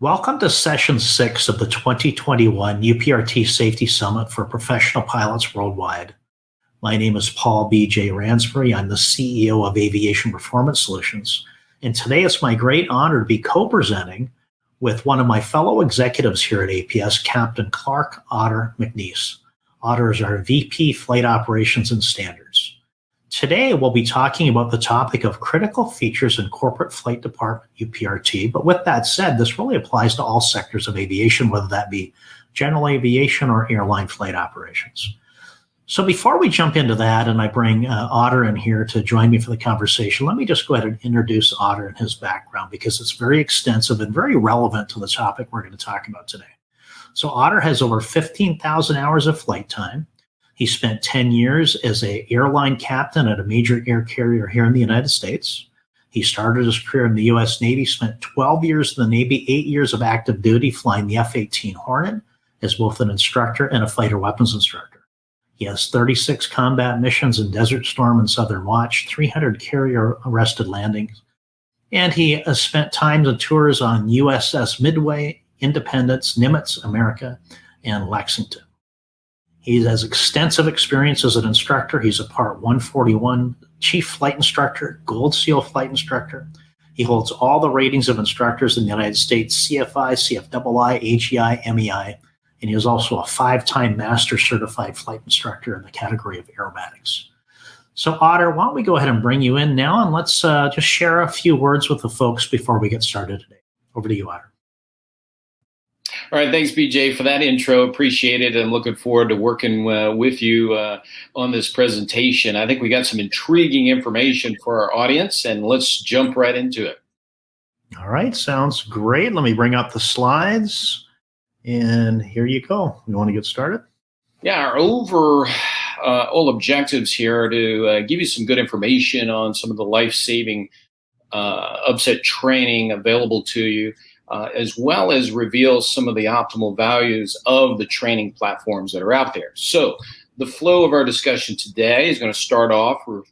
Welcome to Session 6 of the 2021 UPRT Safety Summit for Professional Pilots Worldwide. My name is Paul B.J. Ransbury. I'm the CEO of Aviation Performance Solutions. And today it's my great honor to be co-presenting with one of my fellow executives here at APS, Captain Clarke McNeace. Otter is our VP Flight Operations and Standards. Today, we'll be talking about the topic of critical features in corporate flight department, UPRT. But with that said, this really applies to all sectors of aviation, whether that be general aviation or airline flight operations. So before we jump into that, and I bring Otter in here to join me for the conversation, let me just go ahead and introduce Otter and his background because it's very extensive and very relevant to the topic we're going to talk about today. So Otter has over 15,000 hours of flight time. He spent 10 years as an airline captain at a major air carrier here in the United States. He started his career in the U.S. Navy, spent 12 years in the Navy, 8 years of active duty flying the F-18 Hornet as both an instructor and a fighter weapons instructor. He has 36 combat missions in Desert Storm and Southern Watch, 300 carrier-arrested landings, and he has spent time and tours on USS Midway, Independence, Nimitz, America, and Lexington. He has extensive experience as an instructor. He's a Part 141 Chief Flight Instructor, Gold Seal Flight Instructor. He holds all the ratings of instructors in the United States, CFI, CFII, AGI, MEI, and he is also a 5-time Master Certified Flight Instructor in the category of aerobatics. So Otter, why don't we go ahead and bring you in now, and let's just share a few words with the folks before we get started today. Over to you, Otter. All right, thanks, BJ, for that intro. Appreciate it, and looking forward to working with you on this presentation. I think we got some intriguing information for our audience, and let's jump right into it. All right, sounds great. Let me bring up the slides, and here you go. You want to get started? Yeah, our overall objectives here are to give you some good information on some of the life-saving upset training available to you, as well as reveal some of the optimal values of the training platforms that are out there. So the flow of our discussion today is going to start off with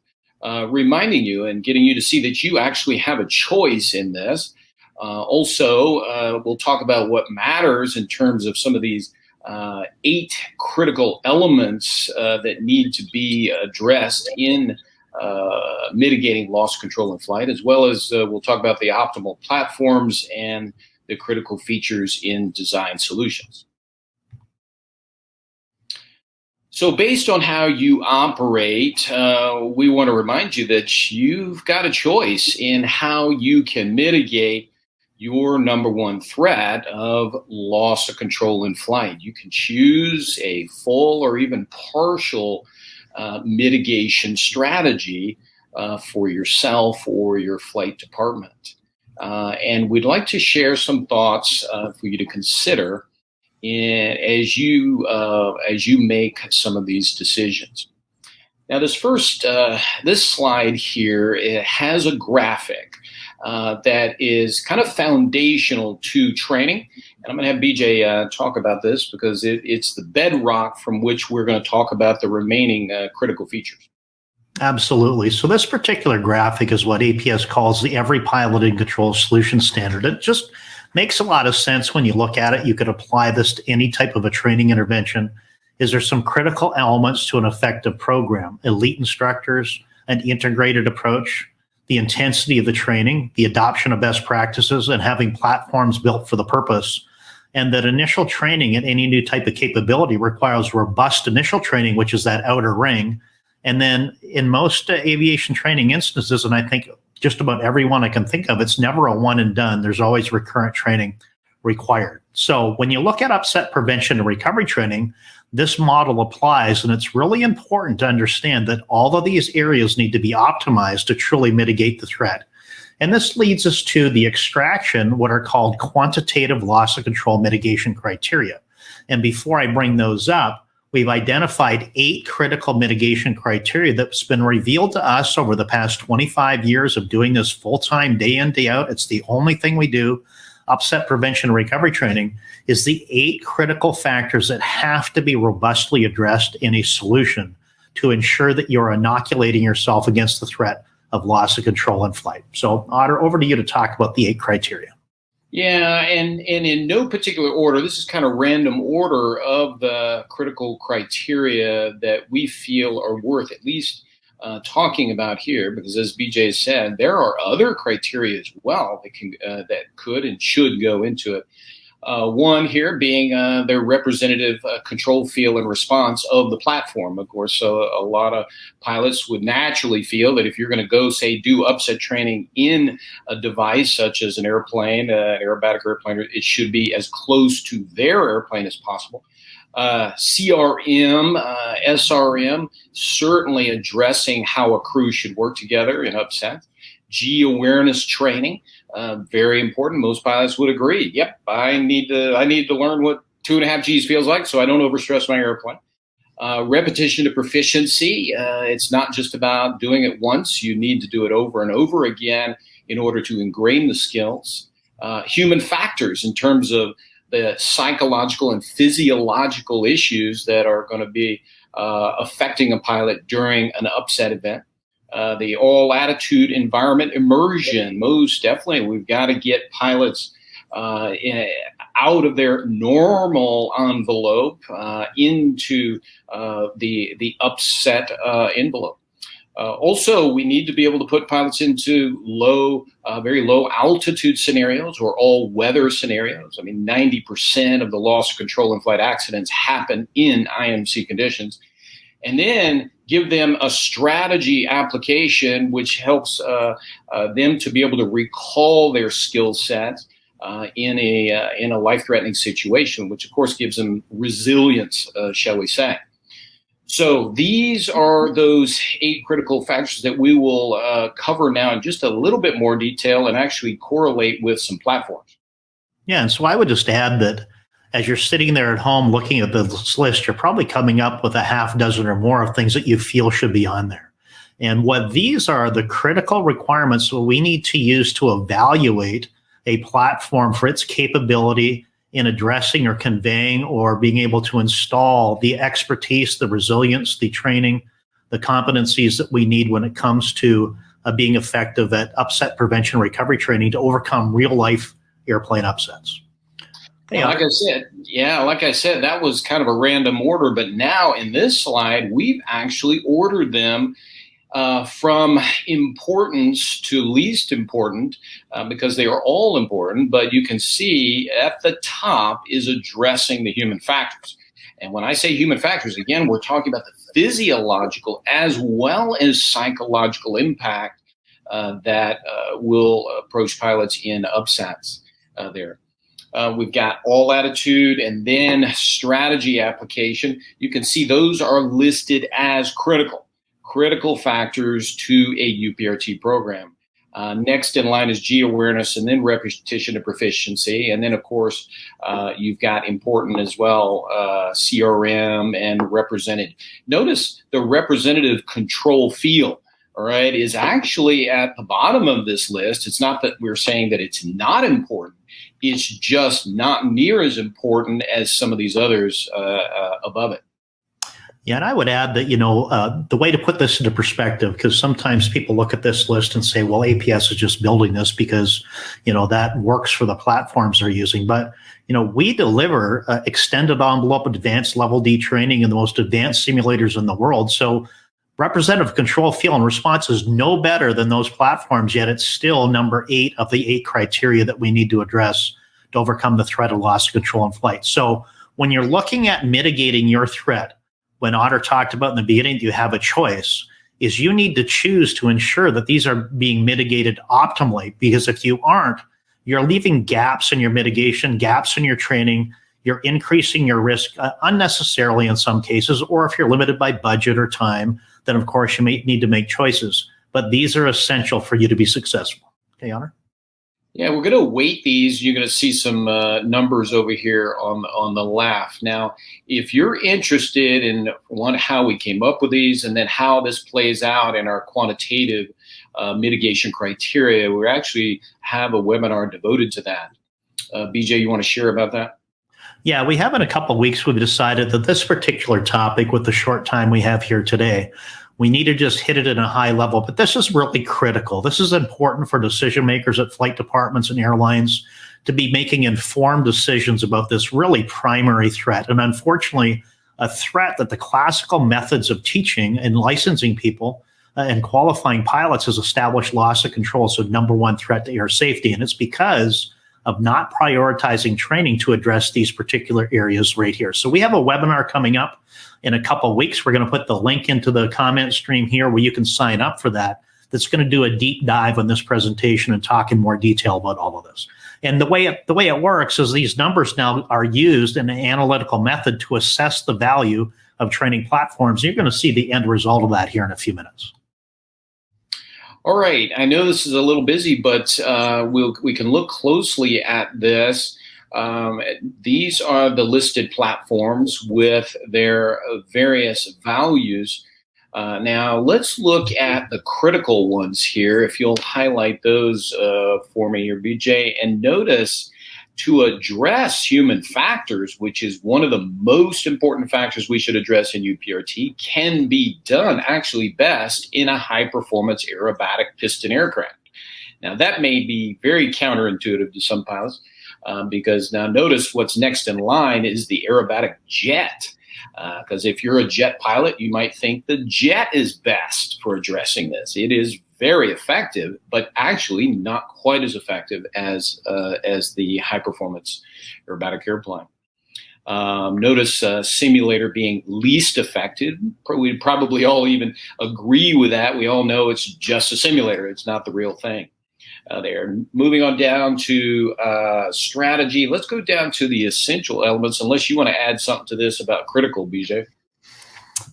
reminding you and getting you to see that you actually have a choice in this. Also, we'll talk about what matters in terms of some of these 8 critical elements that need to be addressed in mitigating loss control in flight, as well as we'll talk about the optimal platforms and the critical features in design solutions. So based on how you operate, we want to remind you that you've got a choice in how you can mitigate your number one threat of loss of control in flight. You can choose a full or even partial mitigation strategy for yourself or your flight department. And we'd like to share some thoughts for you to consider as you make some of these decisions. Now, this slide here, it has a graphic that is kind of foundational to training. And I'm going to have BJ talk about this because it's the bedrock from which we're going to talk about the remaining critical features. Absolutely. So this particular graphic is what APS calls the Every Pilot in Control Solution Standard. It just makes a lot of sense when you look at it. You could apply this to any type of a training intervention. Is there some critical elements to an effective program? Elite instructors, an integrated approach, the intensity of the training, the adoption of best practices, and having platforms built for the purpose. And that initial training at any new type of capability requires robust initial training, which is that outer ring. And then in most aviation training instances, and I think just about everyone I can think of, it's never a one and done. There's always recurrent training required. So when you look at upset prevention and recovery training, this model applies, and it's really important to understand that all of these areas need to be optimized to truly mitigate the threat. And this leads us to the extraction, what are called quantitative loss of control mitigation criteria. And before I bring those up, we've identified 8 critical mitigation criteria that's been revealed to us over the past 25 years of doing this full-time, day in, day out. It's the only thing we do. Upset prevention and recovery training is the 8 critical factors that have to be robustly addressed in a solution to ensure that you're inoculating yourself against the threat of loss of control in flight. So, Otter, over to you to talk about the 8 criteria. Yeah, and in no particular order, this is kind of random order of the critical criteria that we feel are worth at least talking about here, because as BJ said, there are other criteria as well that could and should go into it. One here being the representative control, feel, and response of the platform. Of course, so a lot of pilots would naturally feel that if you're going to go, say, do upset training in a device such as an airplane, an aerobatic airplane, it should be as close to their airplane as possible. CRM, SRM, certainly addressing how a crew should work together in upsets. G awareness training, very important. Most pilots would agree. Yep, I need to learn what 2.5 Gs feels like, so I don't overstress my airplane. Repetition to proficiency. It's not just about doing it once. You need to do it over and over again in order to ingrain the skills. Human factors in terms of the psychological and physiological issues that are going to be affecting a pilot during an upset event. The all attitude environment immersion, most definitely. We've got to get pilots out of their normal envelope into the upset envelope. Also, we need to be able to put pilots into very low altitude scenarios or all weather scenarios. I mean, 90% of the loss of control in flight accidents happen in IMC conditions. And then give them a strategy application which helps them to be able to recall their skill sets in a life-threatening situation, which of course gives them resilience, shall we say. So these are those 8 critical factors that we will cover now in just a little bit more detail and actually correlate with some platforms. Yeah, and so I would just add that as you're sitting there at home looking at this list, you're probably coming up with a half dozen or more of things that you feel should be on there. And what these are the critical requirements that we need to use to evaluate a platform for its capability in addressing or conveying or being able to install the expertise, the resilience, the training, the competencies that we need when it comes to being effective at upset prevention recovery training to overcome real life airplane upsets. Well, like I said, that was kind of a random order, but now in this slide, we've actually ordered them from importance to least important because they are all important, but you can see at the top is addressing the human factors. And when I say human factors, again, we're talking about the physiological as well as psychological impact that will approach pilots in upsets there. We've got all attitude and then strategy application. You can see those are listed as critical factors to a UPRT program. Next in line is G awareness and then repetition to proficiency. And then, of course, you've got important as well, CRM and representative. Notice the representative control field, all right, is actually at the bottom of this list. It's not that we're saying that it's not important. It's just not near as important as some of these others above it. Yeah, and I would add that, the way to put this into perspective, because sometimes people look at this list and say, well, APS is just building this because, that works for the platforms they're using. But, we deliver extended envelope advanced level D training in the most advanced simulators in the world. So representative control, feel, and response is no better than those platforms, yet it's still number 8 of the 8 criteria that we need to address to overcome the threat of loss of control in flight. So when you're looking at mitigating your threat, when Otter talked about in the beginning, you have a choice, is you need to choose to ensure that these are being mitigated optimally, because if you aren't, you're leaving gaps in your mitigation, gaps in your training, you're increasing your risk unnecessarily in some cases, or if you're limited by budget or time, then of course you may need to make choices. But these are essential for you to be successful. Okay, Honor? Yeah, we're going to weight these. You're going to see some numbers over here on the left. Now, if you're interested in how we came up with these and then how this plays out in our quantitative mitigation criteria, we actually have a webinar devoted to that. BJ, you want to share about that? Yeah, we have in a couple of weeks, we've decided that this particular topic, with the short time we have here today, we need to just hit it at a high level, but this is really critical. This is important for decision makers at flight departments and airlines to be making informed decisions about this really primary threat. And unfortunately, a threat that the classical methods of teaching and licensing people and qualifying pilots has established loss of control. So number one threat to air safety. And it's because of not prioritizing training to address these particular areas right here. So we have a webinar coming up in a couple of weeks. We're going to put the link into the comment stream here where you can sign up for that. That's going to do a deep dive on this presentation and talk in more detail about all of this. And the way it works is these numbers now are used in an analytical method to assess the value of training platforms. You're going to see the end result of that here in a few minutes. All right. I know this is a little busy, but we can look closely at this. These are the listed platforms with their various values. Now, let's look at the critical ones here. If you'll highlight those for me here, BJ, and notice to address human factors, which is one of the most important factors we should address in UPRT, can be done actually best in a high-performance aerobatic piston aircraft. Now, that may be very counterintuitive to some pilots because now notice what's next in line is the aerobatic jet. Because if you're a jet pilot, you might think the jet is best for addressing this. It is very effective, but actually not quite as effective as the high-performance aerobatic airplane. Notice simulator being least effective. We'd probably all even agree with that. We all know it's just a simulator. It's not the real thing. There. Moving on down to strategy. Let's go down to the essential elements, unless you want to add something to this about critical, BJ.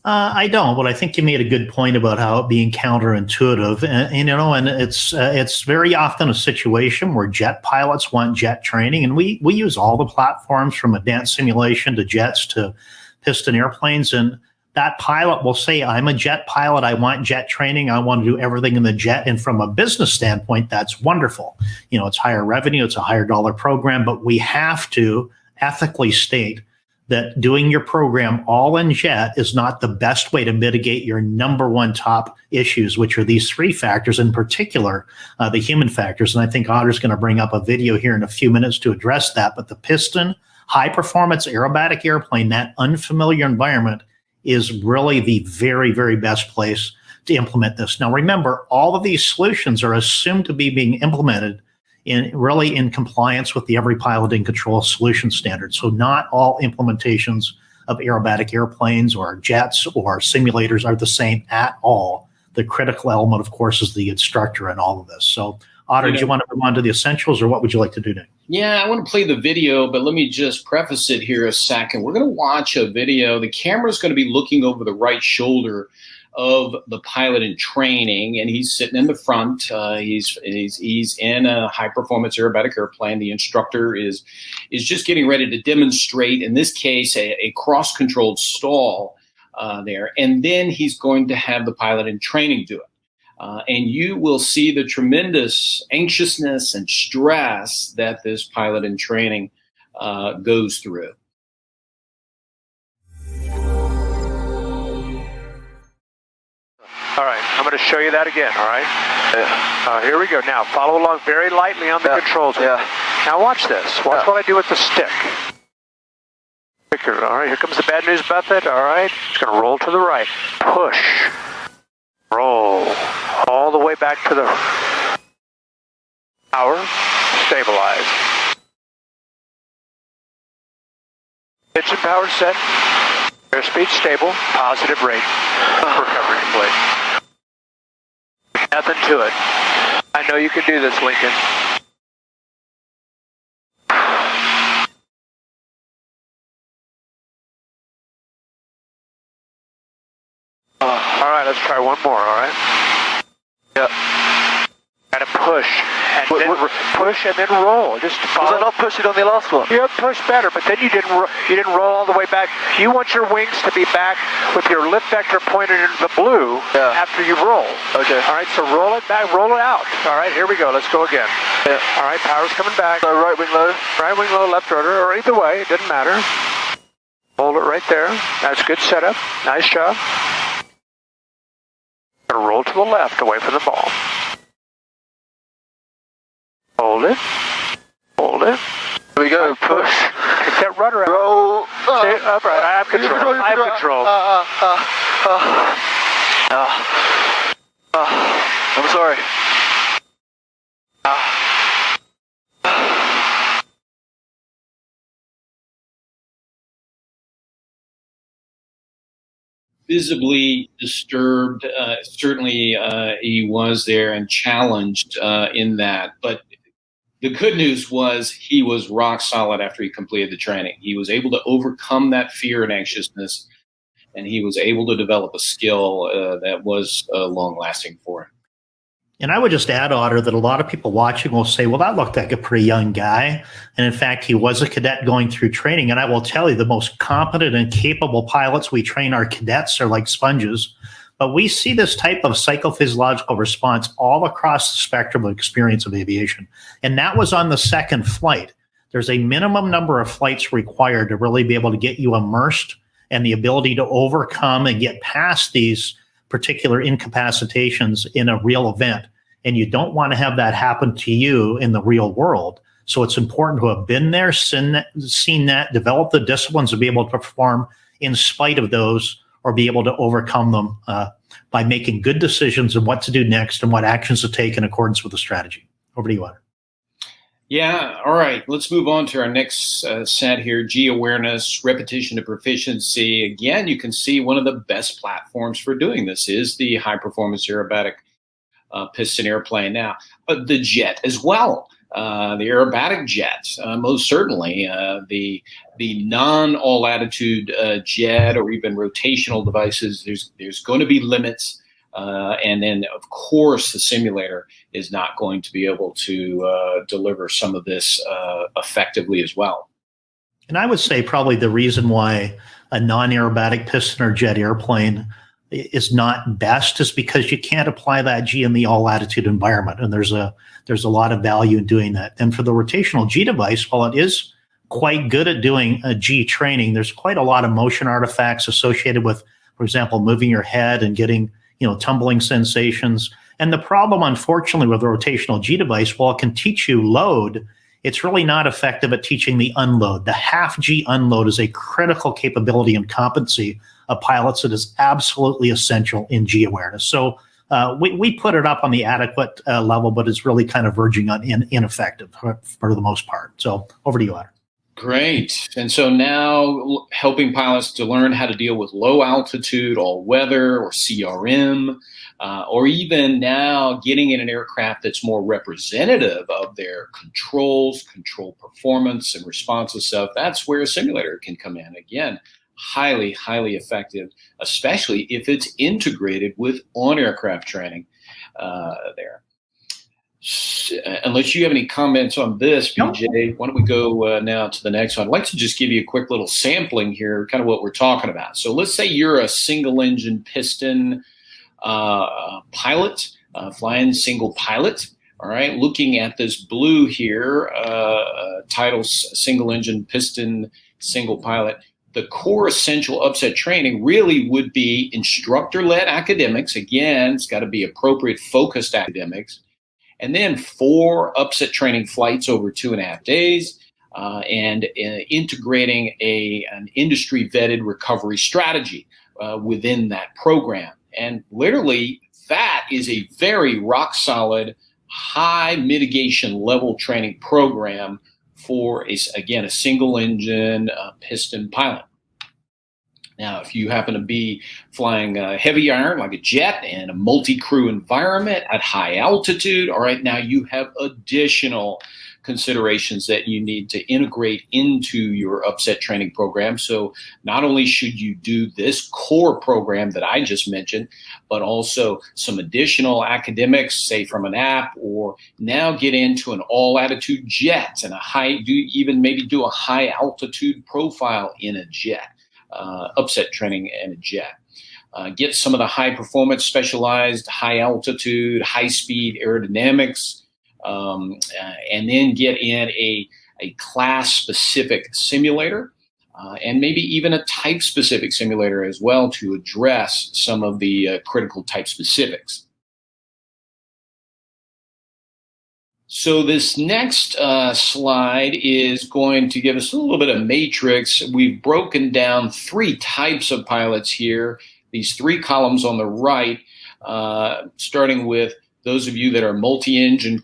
I don't, but I think you made a good point about how it being counterintuitive, and it's very often a situation where jet pilots want jet training, and we use all the platforms from advanced simulation to jets to piston airplanes, and that pilot will say, I'm a jet pilot, I want jet training, I want to do everything in the jet. And from a business standpoint, that's wonderful. It's higher revenue, it's a higher dollar program, but we have to ethically state that doing your program all in jet is not the best way to mitigate your number one top issues, which are these three factors, in particular, the human factors. And I think Otter's going to bring up a video here in a few minutes to address that. But the piston, high-performance aerobatic airplane, that unfamiliar environment, is really the very, very best place to implement this. Now, remember, all of these solutions are assumed to be being implemented in compliance with the Every Pilot in Control solution standard. So not all implementations of aerobatic airplanes or jets or simulators are the same at all. The critical element, of course, is the instructor in all of this. So, Otter, do you want to move on to the essentials, or what would you like to do next? Yeah, I want to play the video, but let me just preface it here a second. We're going to watch a video. The camera's going to be looking over the right shoulder of the pilot in training, and he's sitting in the front. He's in a high-performance aerobatic airplane. The instructor is just getting ready to demonstrate, in this case, a cross-controlled stall there, and then he's going to have the pilot in training do it. And you will see the tremendous anxiousness and stress that this pilot in training goes through. All right, I'm going to show you that again, all right? Here we go. Now, follow along very lightly on the controls. Yeah. Now watch this. Watch what I do with the stick. All right, here comes the bad news method. All right, it's going to roll to the right. Push. Roll. All the way back to the power. Stabilize. Pitch and power set. Airspeed stable. Positive rate. Recovery complete. Nothing to it. I know you can do this, Lincoln. All right, let's try one more, all right? Yeah. Gotta push. Push and then roll. Just follow. Was I not pushing on the last one? You pushed better, but then you didn't roll all the way back. You want your wings to be back with your lift vector pointed into the blue after you roll. Okay. All right, so roll it back, roll it out. All right, here we go. Let's go again. Yeah. All right, power's coming back. So right wing low? Right wing low, left rudder, or either way, it didn't matter. Hold it right there. That's good setup. Nice job. Gonna roll to the left, away from the ball. Hold it. Hold it. control. I have control. I'm sorry. Visibly disturbed. Certainly, he was there and challenged in that. But the good news was he was rock solid after he completed the training. He was able to overcome that fear and anxiousness, and he was able to develop a skill that was long-lasting for him. And I would just add, Otter, that a lot of people watching will say, well, that looked like a pretty young guy. And in fact, he was a cadet going through training. And I will tell you, the most competent and capable pilots we train, our cadets, are like sponges. But we see this type of psychophysiological response all across the spectrum of experience of aviation. And that was on the second flight. There's a minimum number of flights required to really be able to get you immersed and the ability to overcome and get past these particular incapacitations in a real event. And you don't want to have that happen to you in the real world. So it's important to have been there, seen that, develop the disciplines to be able to perform in spite of those, or be able to overcome them by making good decisions on what to do next and what actions to take in accordance with the strategy. Over to you, Otter. Yeah, all right. Let's move on to our next set here, G-awareness, repetition to proficiency. Again, you can see one of the best platforms for doing this is the high-performance aerobatic piston airplane. Now, the jet as well, the aerobatic jet, most certainly. The non-all-attitude jet or even rotational devices, there's going to be limits. And then, of course, the simulator is not going to be able to deliver some of this effectively as well. And I would say probably the reason why a non-aerobatic piston or jet airplane is not best is because you can't apply that G in the all-attitude environment. And there's a lot of value in doing that. And for the rotational G device, while it is quite good at doing a G training, there's quite a lot of motion artifacts associated with, for example, moving your head and getting tumbling sensations. And the problem, unfortunately, with the rotational G device, while it can teach you load, it's really not effective at teaching the unload. The half G unload is a critical capability and competency of pilots that is absolutely essential in G awareness. So we put it up on the adequate level, but it's really kind of verging on ineffective for the most part. So over to you, Otter. Great. And so now helping pilots to learn how to deal with low altitude, all weather, or CRM, or even now getting in an aircraft that's more representative of their controls, control performance, and responsive stuff. That's where a simulator can come in. Again, highly, highly effective, especially if it's integrated with on-aircraft training there. Unless you have any comments on this, BJ, why don't we go now to the next one? I'd like to just give you a quick little sampling here, kind of what we're talking about. So let's say you're a single-engine piston pilot, flying single pilot, all right, looking at this blue here, title single-engine piston single pilot. The core essential upset training really would be instructor-led academics. Again, it's got to be appropriate focused academics. And then 4 upset training flights over 2.5 days, and integrating an industry vetted recovery strategy within that program. And literally, that is a very rock solid, high mitigation level training program for, a single engine piston pilot. Now, if you happen to be flying heavy iron like a jet in a multi-crew environment at high altitude, all right, now you have additional considerations that you need to integrate into your upset training program. So not only should you do this core program that I just mentioned, but also some additional academics, say from an app, or now get into an all-attitude jet and maybe do a high altitude profile in a jet. Upset training in a jet. Get some of the high performance, specialized, high altitude, high speed aerodynamics, and then get in a class specific simulator, and maybe even a type specific simulator as well to address some of the critical type specifics. So this next slide is going to give us a little bit of matrix. We've broken down 3 types of pilots here. These 3 columns on the right, starting with those of you that are multi-engine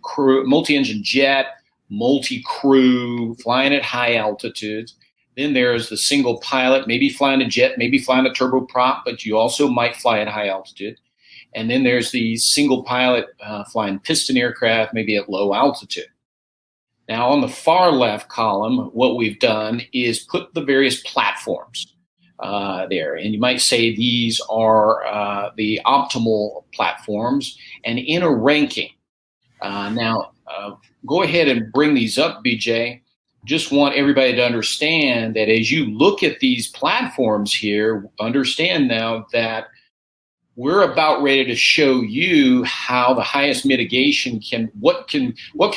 jet, multi-crew, flying at high altitudes. Then there's the single pilot, maybe flying a jet, maybe flying a turboprop, but you also might fly at high altitude. And then there's the single pilot flying piston aircraft, maybe at low altitude. Now, on the far left column, what we've done is put the various platforms there. And you might say these are the optimal platforms. And in a ranking, now go ahead and bring these up, BJ. Just want everybody to understand that as you look at these platforms here, understand now that we're about ready to show you how the highest mitigation what can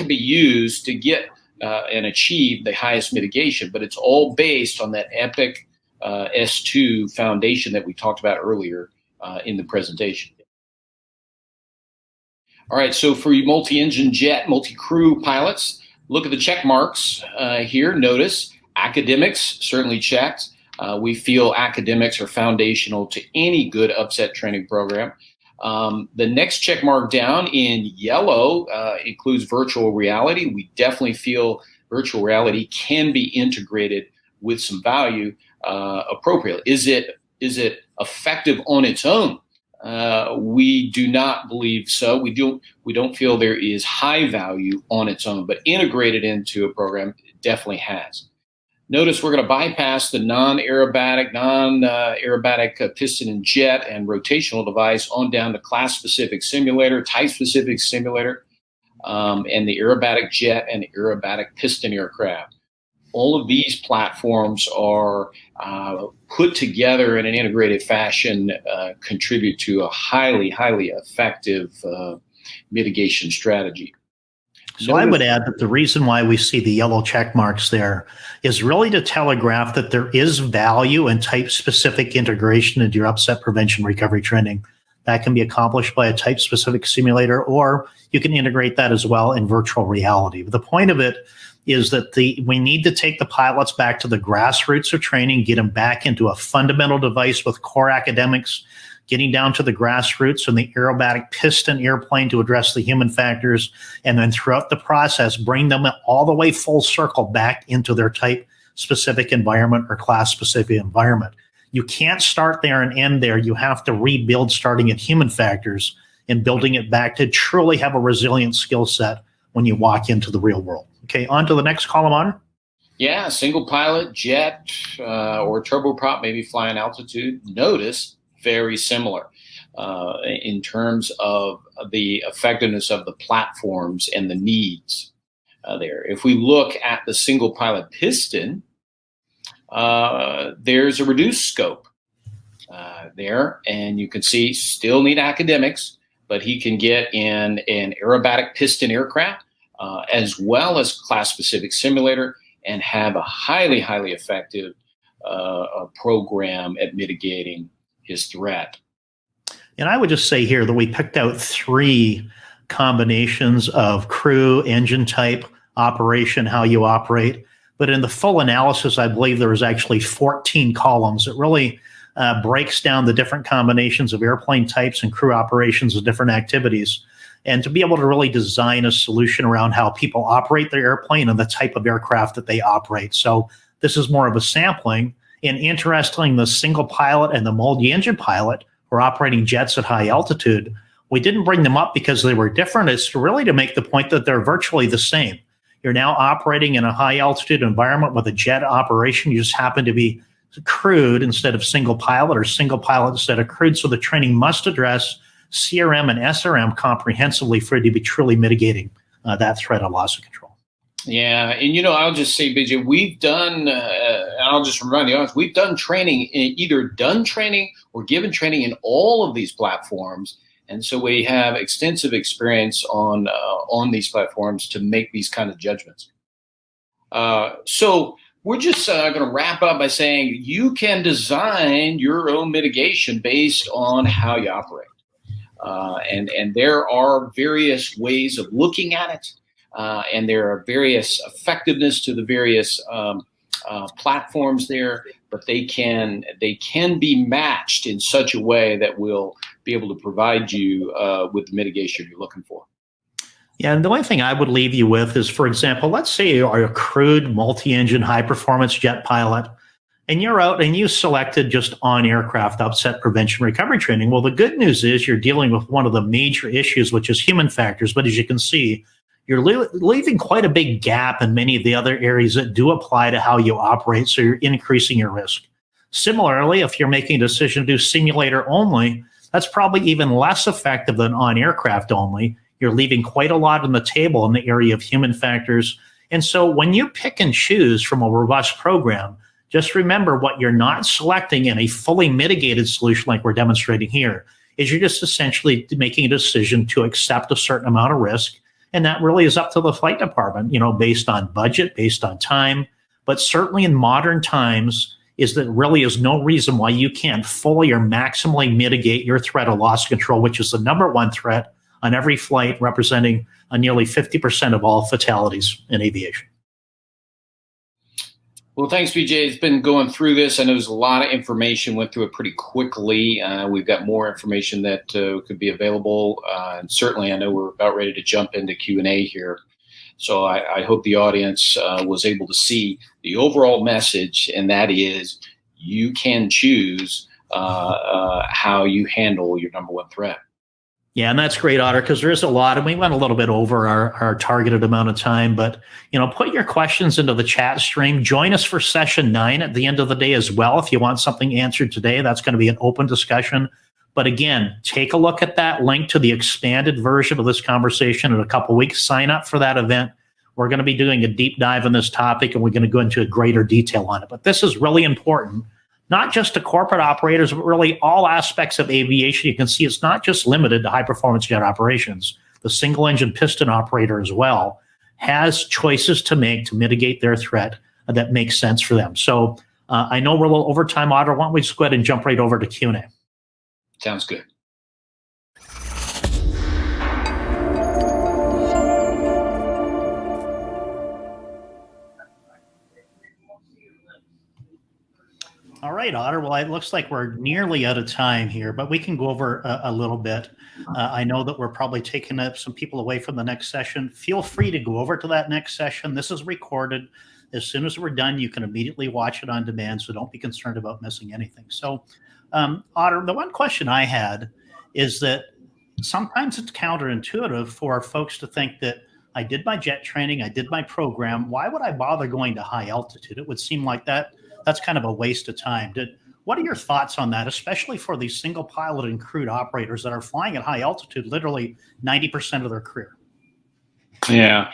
be used to get and achieve the highest mitigation, but it's all based on that epic S2 foundation that we talked about earlier in the presentation. All right, so for you multi-engine jet, multi-crew pilots, look at the check marks here. Notice academics certainly checked. We feel academics are foundational to any good upset training program. The next check mark down in yellow includes virtual reality. We definitely feel virtual reality can be integrated with some value appropriately. Is it effective on its own? We do not believe so. We don't feel there is high value on its own, but integrated into a program, it definitely has. Notice we're going to bypass the non-aerobatic piston and jet and rotational device on down to class-specific simulator, type-specific simulator, and the aerobatic jet and aerobatic piston aircraft. All of these platforms are put together in an integrated fashion, contribute to a highly, highly effective mitigation strategy. So I would add that the reason why we see the yellow check marks there is really to telegraph that there is value in type-specific integration into your upset prevention recovery training. That can be accomplished by a type-specific simulator, or you can integrate that as well in virtual reality. But the point of it is that we need to take the pilots back to the grassroots of training, get them back into a fundamental device with core academics, getting down to the grassroots and the aerobatic piston airplane to address the human factors, and then throughout the process, bring them all the way full circle back into their type-specific environment or class-specific environment. You can't start there and end there. You have to rebuild starting at human factors and building it back to truly have a resilient skill set when you walk into the real world. Okay, on to the next column, Honor. Yeah, single pilot, jet, or turboprop, maybe flying altitude. Notice very similar in terms of the effectiveness of the platforms and the needs there. If we look at the single pilot piston, there's a reduced scope there, and you can see still need academics, but he can get in an aerobatic piston aircraft as well as class-specific simulator and have a highly, highly effective program at mitigating his threat. And I would just say here that we picked out 3 combinations of crew, engine type, operation, how you operate. But in the full analysis, I believe there was actually 14 columns. It really breaks down the different combinations of airplane types and crew operations of different activities. And to be able to really design a solution around how people operate their airplane and the type of aircraft that they operate. So this is more of a sampling. And interestingly, the single pilot and the multi-engine pilot were operating jets at high altitude. We didn't bring them up because they were different. It's really to make the point that they're virtually the same. You're now operating in a high altitude environment with a jet operation. You just happen to be crewed instead of single pilot, or single pilot instead of crewed. So the training must address CRM and SRM comprehensively for it to be truly mitigating that threat of loss of control. Yeah, and I'll just say, BJ, we've done, I'll just remind the audience, we've done training, either done training or given training in all of these platforms. And so we have extensive experience on these platforms to make these kind of judgments. So we're just going to wrap up by saying you can design your own mitigation based on how you operate. And there are various ways of looking at it. and there are various effectiveness to the various platforms there, but they can be matched in such a way that will be able to provide you with the mitigation you're looking for. Yeah, and the only thing I would leave you with is, for example, let's say you are a crewed multi-engine high-performance jet pilot, and you're out and you selected just on-aircraft upset prevention recovery training. Well, the good news is you're dealing with one of the major issues, which is human factors. But as you can see, you're leaving quite a big gap in many of the other areas that do apply to how you operate, so you're increasing your risk. Similarly, if you're making a decision to do simulator only, that's probably even less effective than on-aircraft only. You're leaving quite a lot on the table in the area of human factors. And so when you pick and choose from a robust program, just remember what you're not selecting in a fully mitigated solution like we're demonstrating here is you're just essentially making a decision to accept a certain amount of risk. And that really is up to the flight department, based on budget, based on time. But certainly in modern times, is that really is no reason why you can't fully or maximally mitigate your threat of loss control, which is the number one threat on every flight, representing nearly 50% of all fatalities in aviation. Well, thanks, BJ. It's been going through this. I know there's a lot of information, went through it pretty quickly. We've got more information that could be available. And certainly, I know we're about ready to jump into Q&A here. So I hope the audience was able to see the overall message, and that is you can choose how you handle your number one threat. Yeah, and that's great, Otter, because there is a lot, and we went a little bit over our targeted amount of time, but, put your questions into the chat stream. Join us for session 9 at the end of the day as well. If you want something answered today, that's going to be an open discussion. But again, take a look at that link to the expanded version of this conversation in a couple weeks. Sign up for that event. We're going to be doing a deep dive on this topic, and we're going to go into greater detail on it. But this is really important, not just to corporate operators, but really all aspects of aviation. You can see it's not just limited to high-performance jet operations. The single-engine piston operator as well has choices to make to mitigate their threat that makes sense for them. So I know we're a little over time, Otter. Why don't we just go ahead and jump right over to Q&A? Sounds good. All right, Otter. Well, it looks like we're nearly out of time here, but we can go over a little bit. I know that we're probably taking some people away from the next session. Feel free to go over to that next session. This is recorded. As soon as we're done, you can immediately watch it on demand, so don't be concerned about missing anything. So, Otter, the one question I had is that sometimes it's counterintuitive for folks to think that I did my jet training, I did my program. Why would I bother going to high altitude? It would seem like that's kind of a waste of time. What are your thoughts on that, especially for these single pilot and crewed operators that are flying at high altitude literally 90% of their career? Yeah,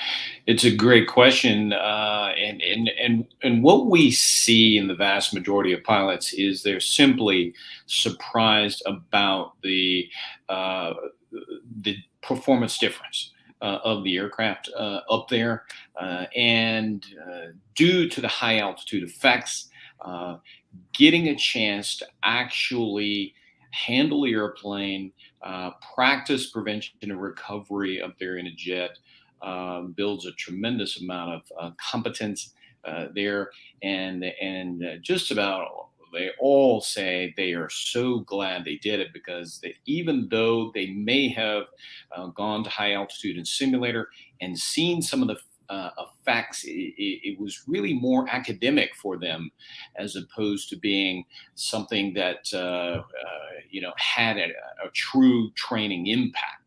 it's a great question. And what we see in the vast majority of pilots is they're simply surprised about the performance difference of the aircraft up there. And due to the high altitude effects, getting a chance to actually handle the airplane, practice prevention and recovery up there in a jet, builds a tremendous amount of competence there. And just about they all say they are so glad they did it, because even though they may have gone to high altitude in simulator and seen some of the effects, it was really more academic for them as opposed to being something that had a true training impact.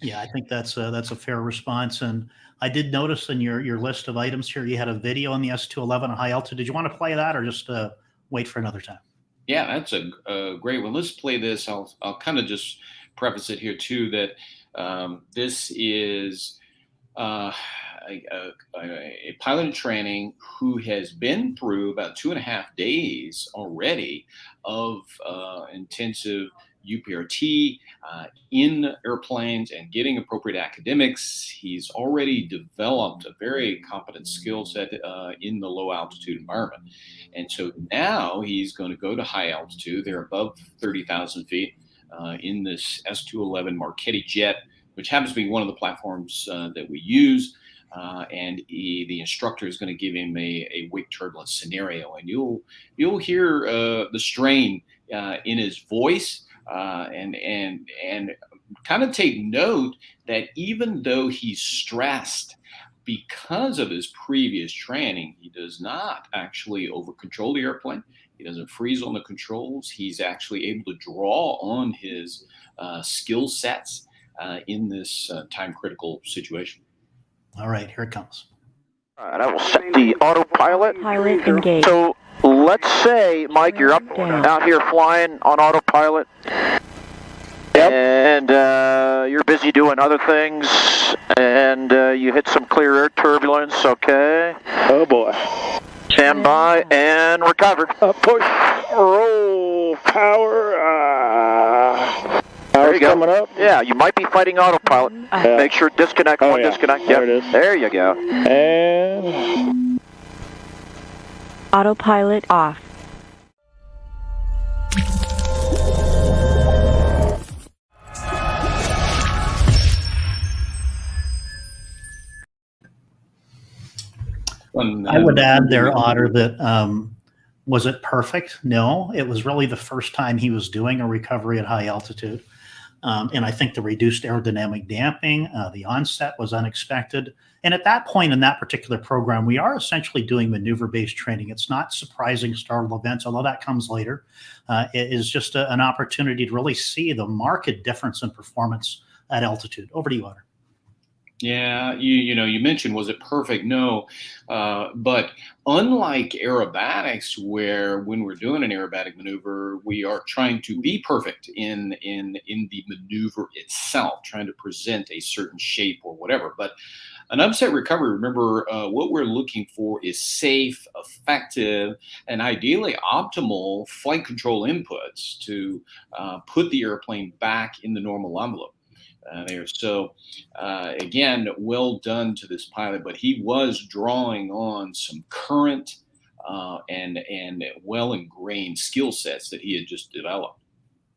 Yeah, I think that's a fair response. And I did notice in your list of items here, you had a video on the S211 at high altitude. Did you want to play that, or just wait for another time? Yeah, that's a great one. Let's play this. I'll kind of just preface it here too, that this is a pilot in training who has been through about 2.5 days already of intensive UPRT in airplanes and getting appropriate academics. He's already developed a very competent skill set in the low altitude environment. And so now he's going to go to high altitude. They're above 30,000 feet in this S211 Marchetti jet. which happens to be one of the platforms that we use. And the instructor is going to give him a wake turbulence scenario, and you'll hear the strain in his voice, and kind of take note that even though he's stressed because of his previous training, he does not actually over control the airplane. He doesn't freeze on the controls. He's actually able to draw on his skill sets in this time critical situation. All right, here it comes. All right, I will set the autopilot. Pilot engaged. So let's say, Mike, you're up out here flying on autopilot. Yep. And you're busy doing other things, and you hit some clear air turbulence, okay? Oh boy. Stand by and recover. Push, roll, power. There you go. Coming up. Yeah, you might be fighting autopilot. Make sure disconnect, Oh, one yeah. disconnect. There Yep. it is. There you go. And Autopilot off. I would add there, Otter, that was it perfect? No, it was really the first time he was doing a recovery at high altitude. And I think the reduced aerodynamic damping, the onset was unexpected. And at that point in that particular program, we are essentially doing maneuver-based training. It's not surprising startle events, although that comes later. It is just an opportunity to really see the marked difference in performance at altitude. Over to you, Otter. Yeah, you mentioned, was it perfect? No, but unlike aerobatics, where when we're doing an aerobatic maneuver, we are trying to be perfect in the maneuver itself, trying to present a certain shape or whatever. But an upset recovery, remember, what we're looking for is safe, effective, and ideally optimal flight control inputs to put the airplane back in the normal envelope. So again, well done to this pilot, but he was drawing on some current and well ingrained skill sets that he had just developed.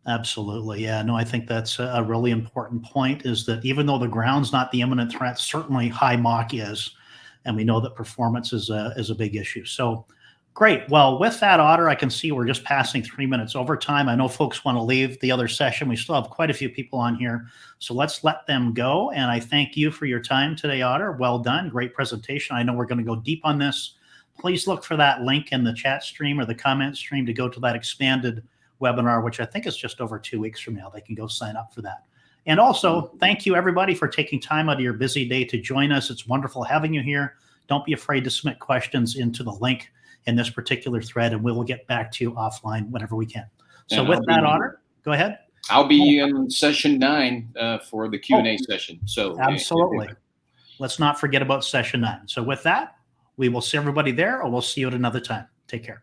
Absolutely. Yeah, no, I think that's a really important point, is that even though the ground's not the imminent threat, certainly high Mach is, and we know that performance is a big issue. So great. Well, with that, Otter, I can see we're just passing 3 minutes overtime. I know folks want to leave the other session. We still have quite a few people on here, so let's let them go. And I thank you for your time today, Otter. Well done. Great presentation. I know we're going to go deep on this. Please look for that link in the chat stream or the comment stream to go to that expanded webinar, which I think is just over 2 weeks from now. They can go sign up for that. And also, thank you, everybody, for taking time out of your busy day to join us. It's wonderful having you here. Don't be afraid to submit questions into the link in this particular thread, and we will get back to you offline whenever we can. So And with that, Otter, go ahead. I'll be in session 9 for the Q&A session. So Absolutely. Let's not forget about session 9. So with that, we will see everybody there, or we'll see you at another time. Take care.